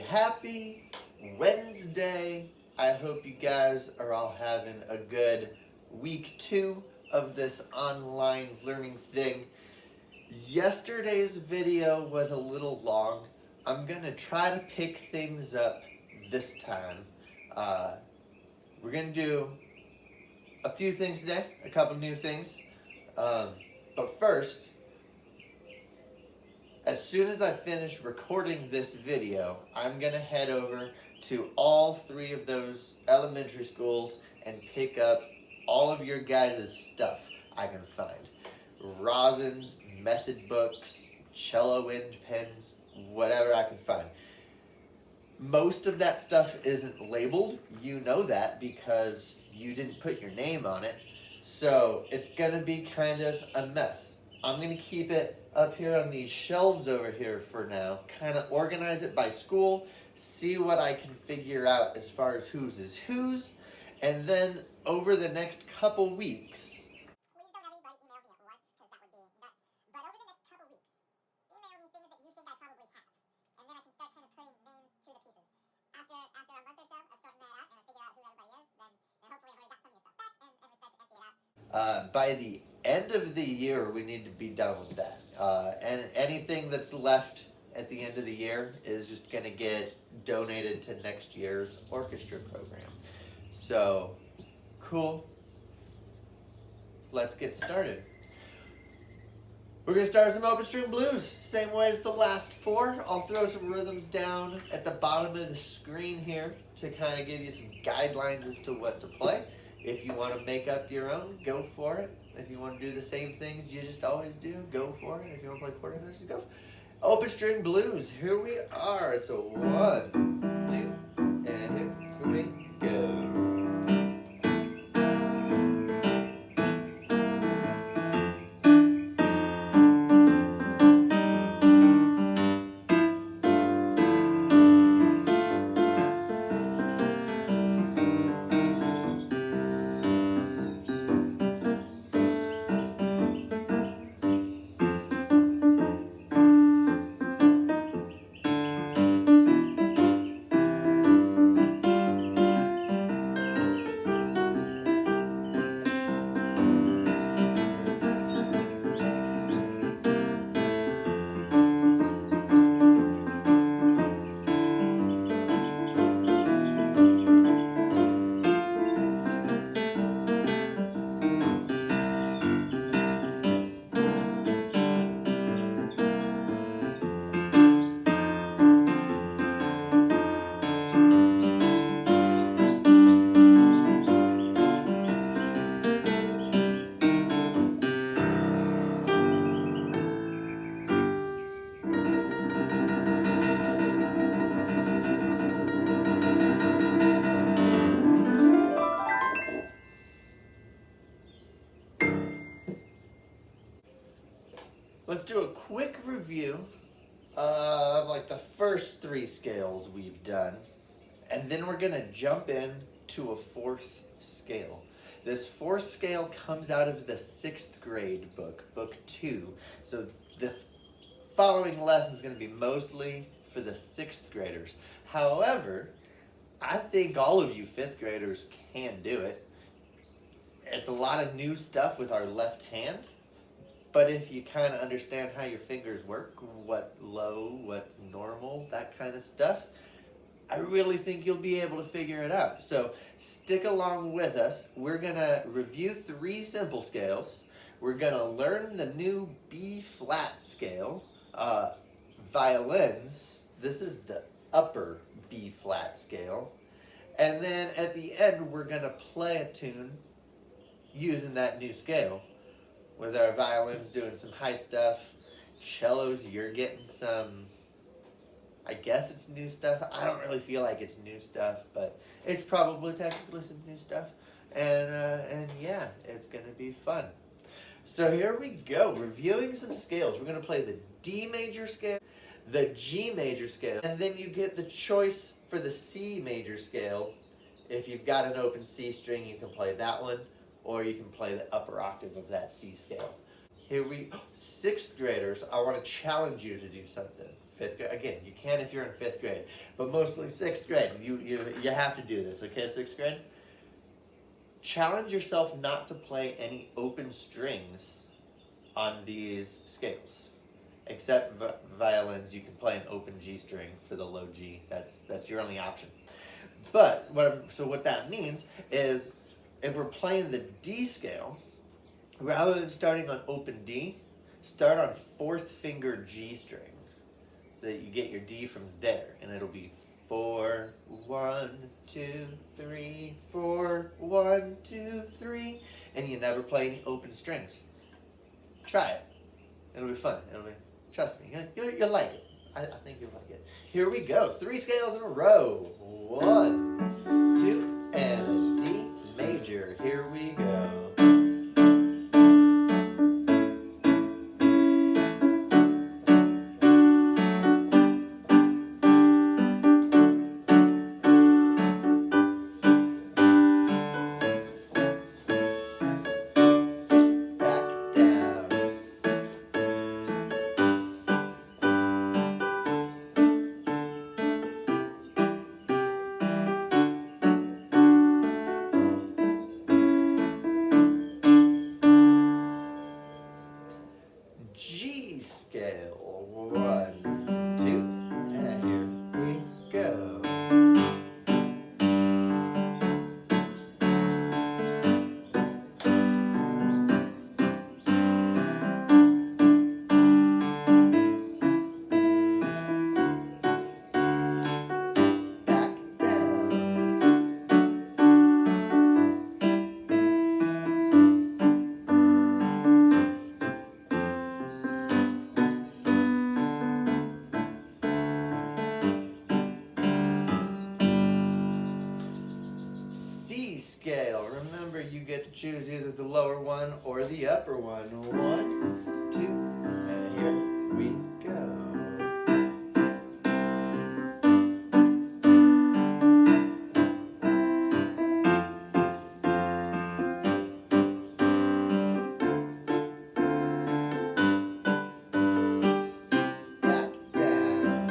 Happy Wednesday. I hope you guys are all having a good week 2 of this online learning thing. Yesterday's video was a little long. I'm going to try to pick things up this time. We're going to do a few things today, a couple new things. But first, as soon as I finish recording this video, I'm going to head over to all 3 of those elementary schools and pick up all of your guys' stuff I can find. Rosins, method books, cello end pens, whatever I can find. Most of that stuff isn't labeled. You know that because you didn't put your name on it. So it's going to be kind of a mess. I'm going to keep it up here on these shelves over here for now, kind of organize it by school, see what I can figure out as far as whose is whose, and then over the next couple weeks, Please don't everybody email me at once, because that would be nuts. But over the next couple weeks, email me things that you think I probably have. And then I can start kind of putting names to the pieces. After a month or so of sorting that out and I figure out who everybody is, then hopefully I've already got some of your stuff back and we start to empty it out. by the end of the year, we need to be done with that. And anything that's left at the end of the year is just going to get donated to next year's orchestra program. So, cool. Let's get started. We're going to start some open string blues, same way as the last 4. I'll throw some rhythms down at the bottom of the screen here to kind of give you some guidelines as to what to play. If you want to make up your own, go for it. If you want to do the same things you just always do, go for it. If you want to play quarter notes, just go for it. Open string blues, here we are. It's a 1, 2, and here we go. Let's do a quick review of like the first 3 scales we've done, and then we're gonna jump in to a 4th scale. This 4th scale comes out of the 6th grade book, book 2. So this following lesson is gonna be mostly for the 6th graders. However, I think all of you 5th graders can do it. It's a lot of new stuff with our left hand. But if you kind of understand how your fingers work, what low, what's normal, that kind of stuff, I really think you'll be able to figure it out. So stick along with us. We're going to review 3 simple scales. We're going to learn the new B flat scale. Violins, this is the upper B flat scale. And then at the end, we're going to play a tune using that new scale. With our violins doing some high stuff, cellos, you're getting some, I guess it's new stuff. I don't really feel like it's new stuff, but it's probably technically some new stuff. And yeah, it's going to be fun. So here we go, reviewing some scales. We're going to play the D major scale, the G major scale, and then you get the choice for the C major scale. If you've got an open C string, you can play that one. Or you can play the upper octave of that C scale. Here we, 6th graders, I want to challenge you to do something. fifth grade. Again, you can if you're in fifth grade, but mostly sixth grade. You have to do this, okay? Sixth grade. Challenge yourself not to play any open strings on these scales, except violins. You can play an open G string for the low G. That's your only option. But what that means is, if we're playing the D scale, rather than starting on open D, start on fourth finger G string, so that you get your D from there, and it'll be 4, 1, 2, 3, 4, 1, 2, 3, and you never play any open strings. Try it. It'll be fun. Trust me, you'll like it. I think you'll like it. Here we go. 3 scales in a row. 1, 2, and a D major. Here we go. G scale. 1, 2, and here we go. Back down. C scale. Remember, you get to choose either the lower one or the upper one. 1, 2, and here we go. Back down.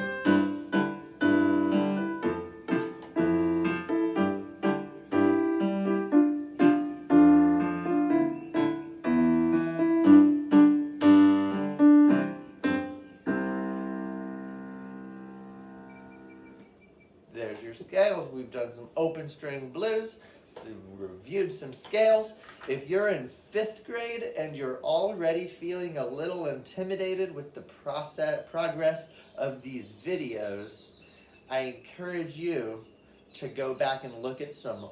There's your scales. We've done some open string blues, so reviewed some scales. If you're in 5th grade and you're already feeling a little intimidated with the progress of these videos, I encourage you to go back and look at some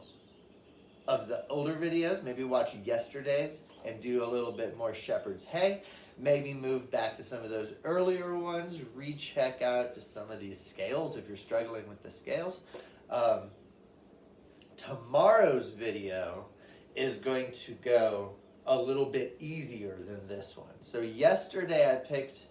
of the older videos, maybe watch yesterday's and do a little bit more Shepherd's Hay. Maybe move back to some of those earlier ones, recheck out just some of these scales if you're struggling with the scales. Tomorrow's video is going to go a little bit easier than this one. So yesterday I picked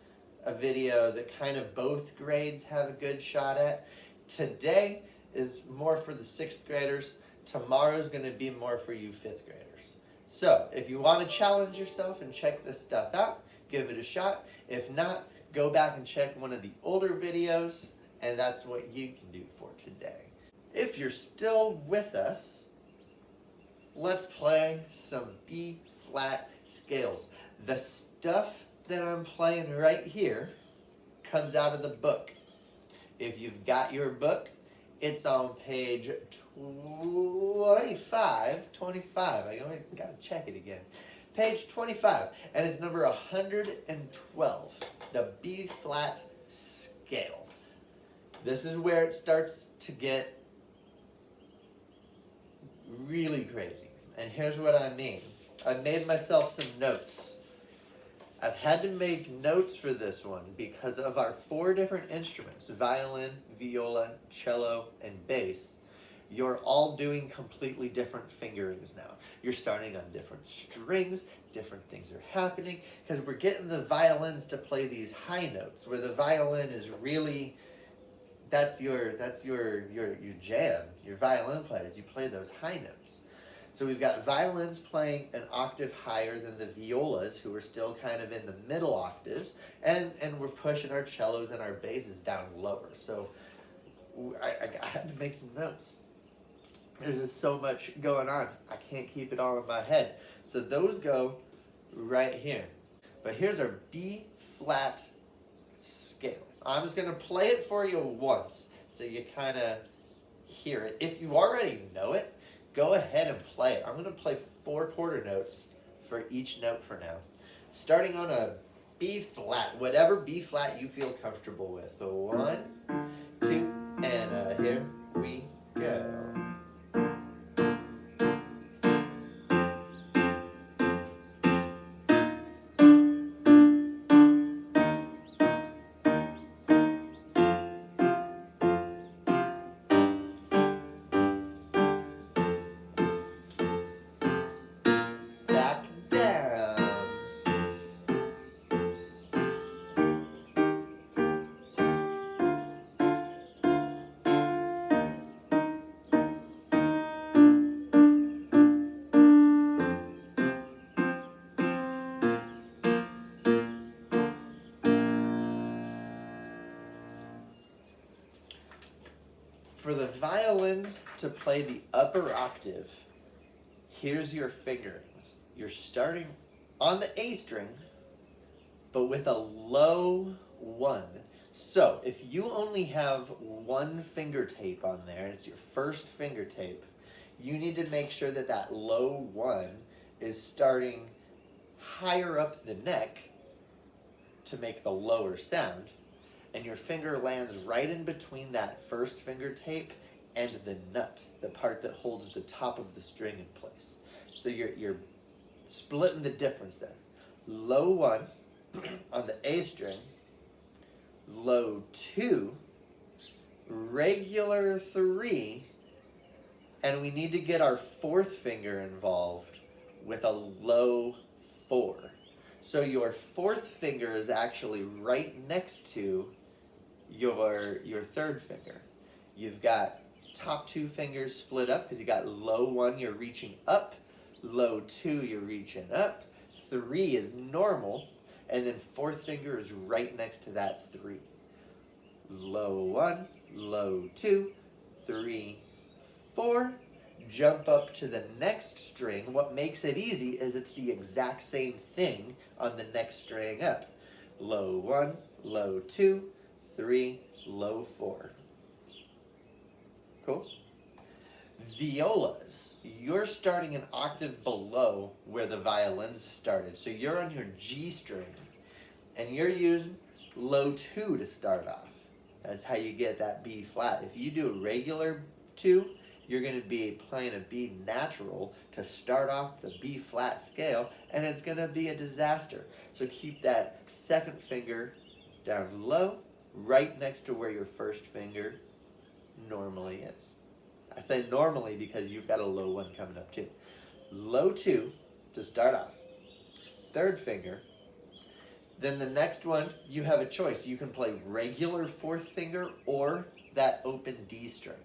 a video that kind of both grades have a good shot at. Today is more for the 6th graders. Tomorrow's going to be more for you 5th graders. So if you want to challenge yourself and check this stuff out, give it a shot. If not, go back and check one of the older videos, and that's what you can do for today. If you're still with us, let's play some B-flat scales. The stuff that I'm playing right here comes out of the book. If you've got your book, it's on page 25. I gotta check it again. Page 25, and it's number 112, the B-flat scale. This is where it starts to get really crazy. And here's what I mean. I made myself some notes. I've had to make notes for this one because of our 4 different instruments: violin, viola, cello, and bass. You're all doing completely different fingerings now. You're starting on different strings, different things are happening, because we're getting the violins to play these high notes, where the violin is really, that's your jam. Your violin players, you play those high notes. So we've got violins playing an octave higher than the violas, who are still kind of in the middle octaves, and we're pushing our cellos and our basses down lower. So I had to make some notes. There's just so much going on. I can't keep it all in my head. So those go right here. But here's our B flat scale. I'm just going to play it for you once so you kind of hear it. If you already know it, go ahead and play it. I'm going to play 4 quarter notes for each note for now. Starting on a B flat, whatever B flat you feel comfortable with. So 1, 2, and here we go. Back down. For the violins to play the upper octave, here's your fingerings. You're starting on the A string, but with a low 1. So if you only have 1 finger tape on there, it's your first finger tape, you need to make sure that that low 1 is starting higher up the neck to make the lower sound, and your finger lands right in between that first finger tape and the nut, the part that holds the top of the string in place. So you're splitting the difference there. Low 1 on the A string, low 2, regular 3, and we need to get our 4th finger involved with a low 4. So your 4th finger is actually right next to your 3rd finger. You've got top 2 fingers split up because you got low 1, you're reaching up, low 2, you're reaching up, 3 is normal, and then 4th finger is right next to that 3. Low 1, low 2, 3, 4, jump up to the next string. What makes it easy is it's the exact same thing on the next string up. Low 1, low 2, 3, low 4. Cool? Violas, you're starting an octave below where the violins started. So you're on your G string, and you're using low 2 to start off. That's how you get that B flat. If you do a regular 2, you're going to be playing a B natural to start off the B flat scale, and it's going to be a disaster. So keep that 2nd finger down low, right next to where your 1st finger normally is. I say normally because you've got a low 1 coming up too. Low 2 to start off. 3rd finger. Then the next one, you have a choice. You can play regular 4th finger or that open D string.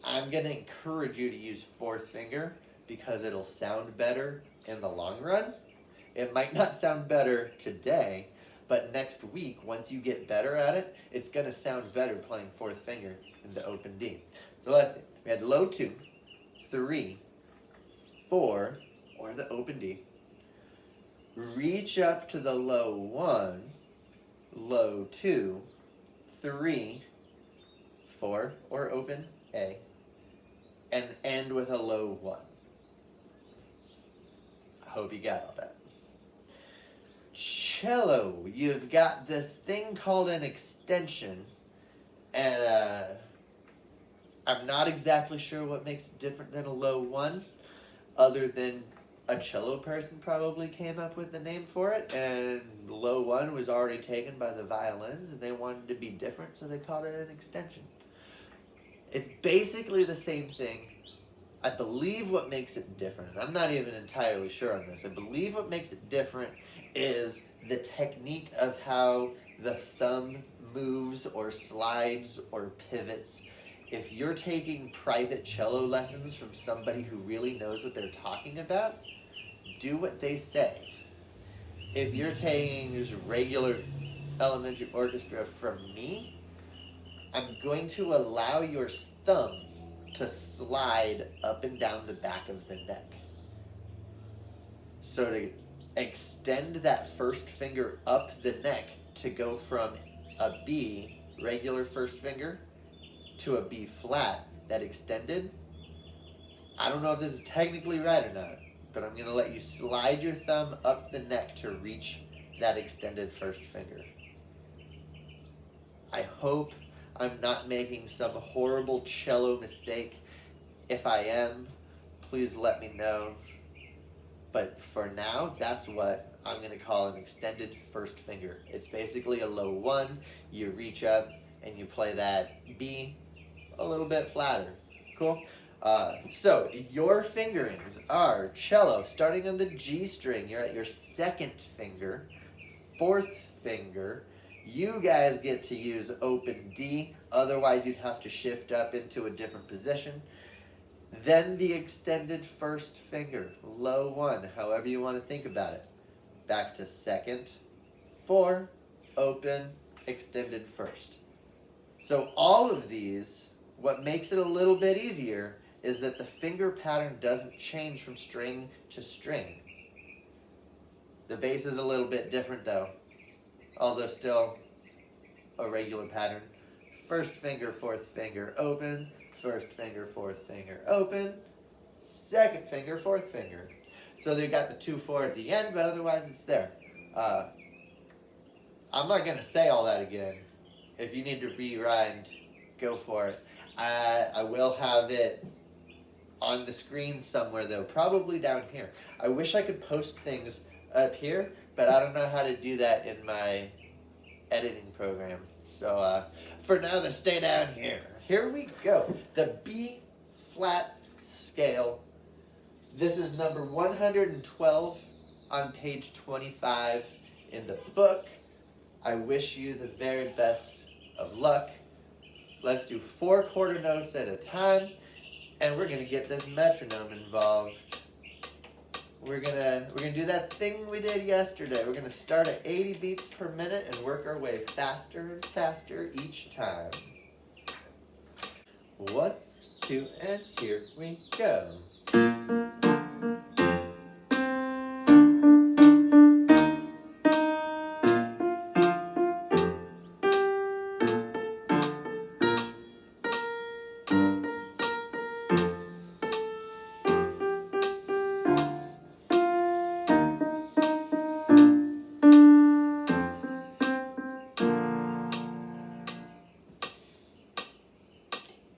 I'm going to encourage you to use 4th finger because it'll sound better in the long run. It might not sound better today, but next week, once you get better at it, it's going to sound better playing 4th finger in the open D. So let's see. We had low 2, 3, 4, or the open D. Reach up to the low 1, low 2, 3, 4, or open A, and end with a low 1. I hope you got all that. Cello, you've got this thing called an extension, and I'm not exactly sure what makes it different than a low 1, other than a cello person probably came up with the name for it, and low 1 was already taken by the violins, and they wanted to be different, so they called it an extension. It's basically the same thing. I believe what makes it different, and I'm not even entirely sure on this, I believe what makes it different is the technique of how the thumb moves or slides or pivots. if you're taking private cello lessons from somebody who really knows what they're talking about, do what they say. If you're taking just regular elementary orchestra from me, I'm going to allow your thumb to slide up and down the back of the neck. So to extend that first finger up the neck to go from a B, regular first finger, to a B flat, that extended, I don't know if this is technically right or not, but I'm going to let you slide your thumb up the neck to reach that extended first finger. I hope I'm not making some horrible cello mistake. If I am, please let me know. But for now, that's what I'm going to call an extended first finger. It's basically a low 1. You reach up and you play that B a little bit flatter. Cool? So your fingerings are cello, starting on the G string. You're at your second finger, fourth finger. You guys get to use open D, otherwise you'd have to shift up into a different position. Then the extended first finger, low 1, however you want to think about it. Back to second, 4, open, extended first. So all of these, what makes it a little bit easier is that the finger pattern doesn't change from string to string. The bass is a little bit different though, although still a regular pattern. First finger, fourth finger, open. First finger, fourth finger, open. Second finger, fourth finger. So they got the 2-4 at the end, but otherwise it's there. I'm not going to say all that again. If you need to rewind, go for it. I will have it on the screen somewhere though, probably down here. I wish I could post things up here, but I don't know how to do that in my editing program. So for now, let's stay down here. Here we go. The B flat scale. This is number 112 on page 25 in the book. I wish you the very best of luck. Let's do 4 quarter notes at a time, and we're gonna get this metronome involved. We're gonna do that thing we did yesterday. We're gonna start at 80 beats per minute and work our way faster and faster each time. 1, 2, and here we go.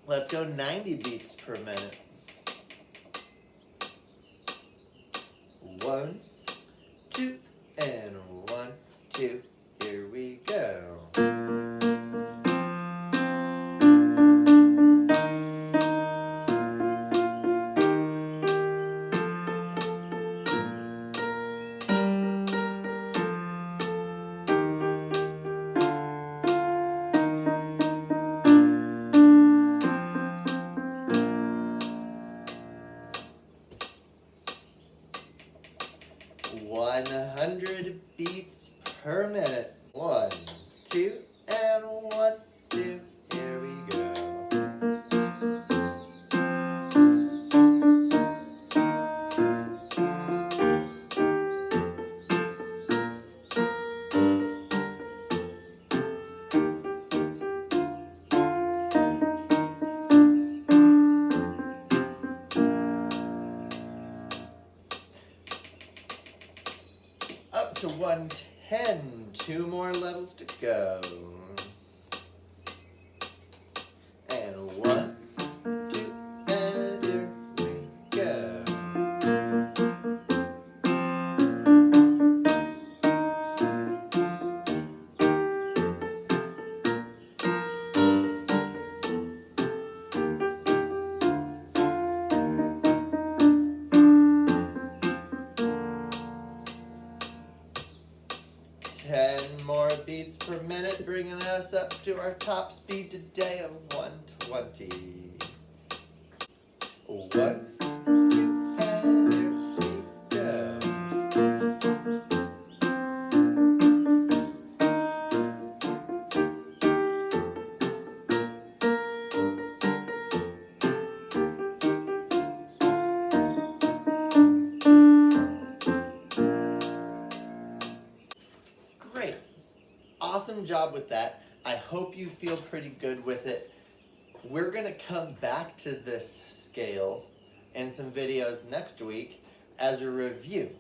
Let's go 90 beats per minute. 1, 2, and 1, 2, here we go. Beats per minute. 1, 2, and 1, 2. Here we go. Up to 110. 2 more levels to go. And 1, 2, and here we go. More beats per minute, bringing us up to our top speed today of 120. 20. 1, 2, and here we go. Great. Awesome job with that. I hope you feel pretty good with it. We're going to come back to this scale in some videos next week as a review.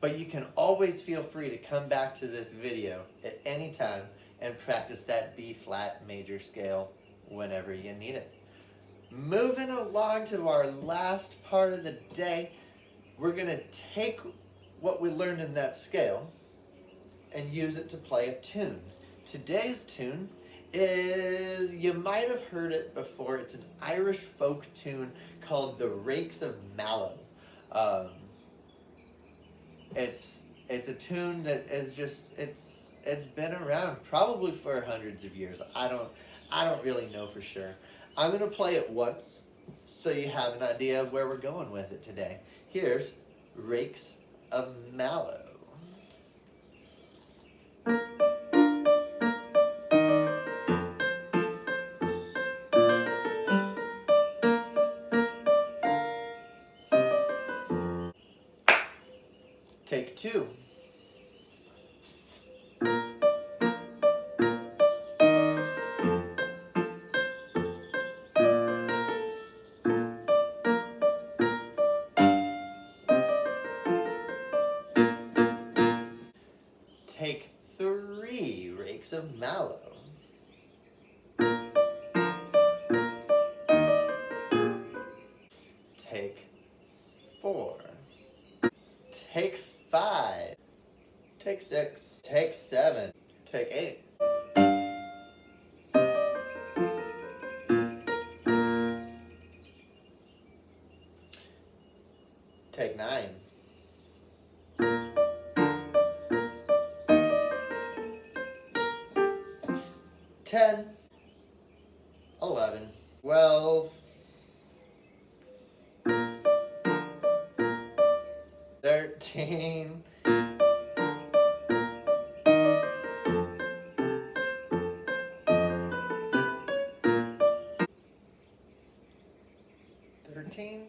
But you can always feel free to come back to this video at any time and practice that B flat major scale whenever you need it. Moving along to our last part of the day, we're going to take what we learned in that scale and use it to play a tune. Today's tune is, you might have heard it before, it's an Irish folk tune called the Rakes of Mallow. It's a tune that is just, it's been around probably for hundreds of years. I don't really know for sure. I'm going to play it once so you have an idea of where we're going with it today. Here's Rakes of Mallow. Take 2. Take 3, Rakes of Mallow. Take 4. Take 5. Take 6. Take 7. Take 8. Take 9. 10. 11. 12. 13. 13.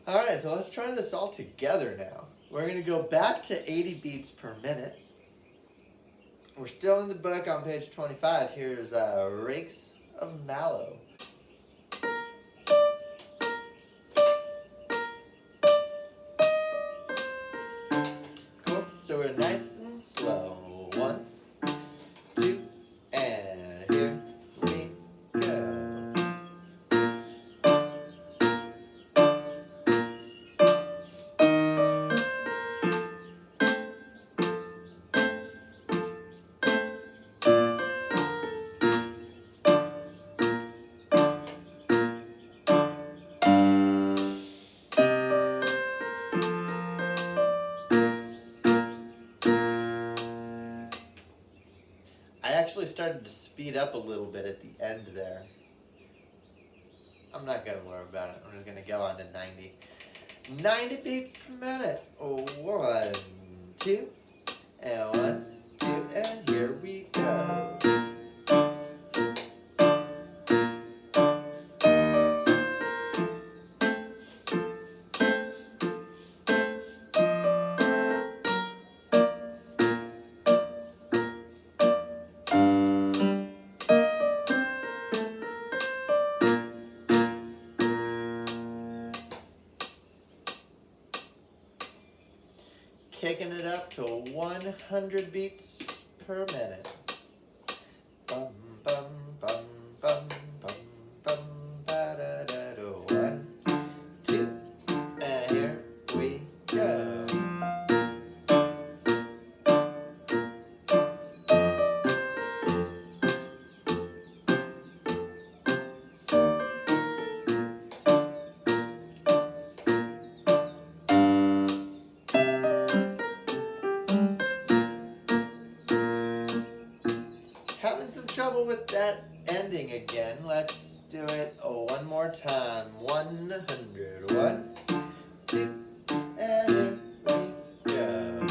'Alright, so let's try this all together now. We're going to go back to 80 beats per minute. We're still in the book on page 25. Here's Rakes of Mallow. Cool. So we're nice and slow. 1, 2, and here we go. I actually started to speed up a little bit at the end there. I'm not going to worry about it. I'm just going to go on to 90. 90 beats per minute. 1, 2, and 1, 2, and here we go. Kicking it up to 100 beats per minute. Bum, bum, bum, bum, bum. having some trouble with that ending again. Let's do it one more time. 100. 1, 2, and here we go.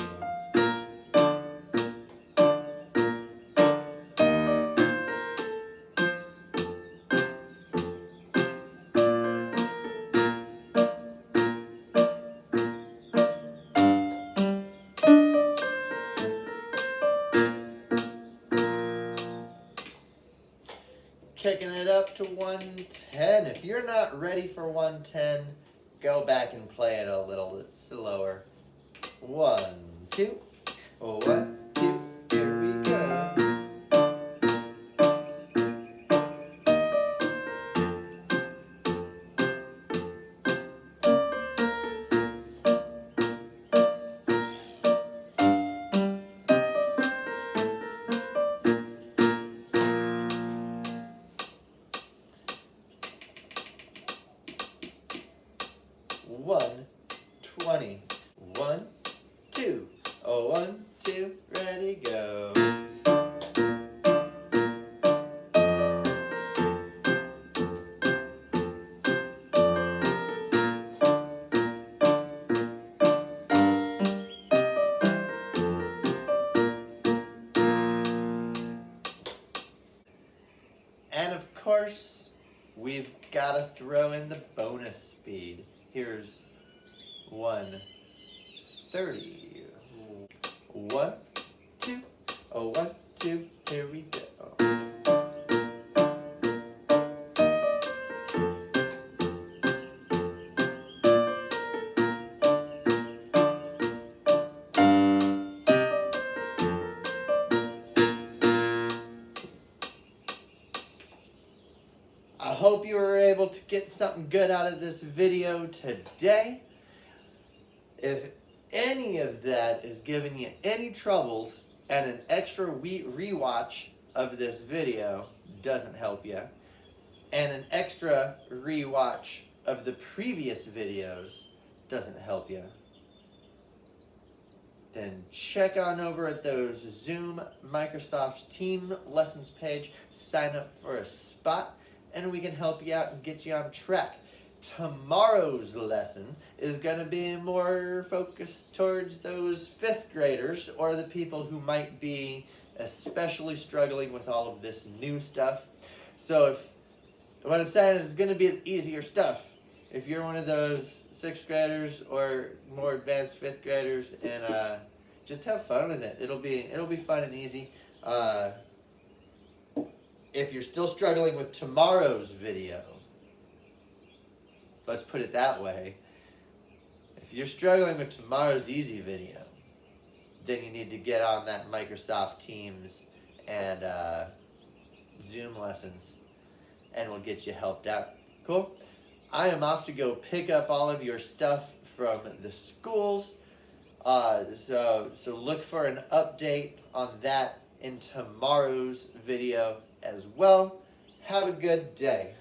Kicking it up to 110. If you're not ready for 110, go back and play it a little bit slower. 1, 2, 1, 2, here we go. One, 20. 1, 2. 1, 2, ready, go. And of course, we've got to throw in the bonus speed. Here's 130. 1, 2, 1, 2, here we go. I hope you were able to get something good out of this video today. If any of that is giving you any troubles and an extra rewatch of this video doesn't help you, and an extra rewatch of the previous videos doesn't help you, then check on over at those Zoom Microsoft Team Lessons page, sign up for a spot, and we can help you out and get you on track. Tomorrow's lesson is going to be more focused towards those 5th graders or the people who might be especially struggling with all of this new stuff. So what I'm saying is it's going to be easier stuff. If you're one of those 6th graders or more advanced 5th graders, and just have fun with it. It'll be fun and easy. If you're still struggling with tomorrow's video, let's put it that way. If you're struggling with tomorrow's easy video, then you need to get on that Microsoft Teams and Zoom lessons, and we'll get you helped out. Cool? I am off to go pick up all of your stuff from the schools. So look for an update on that in tomorrow's video as well. Have a good day.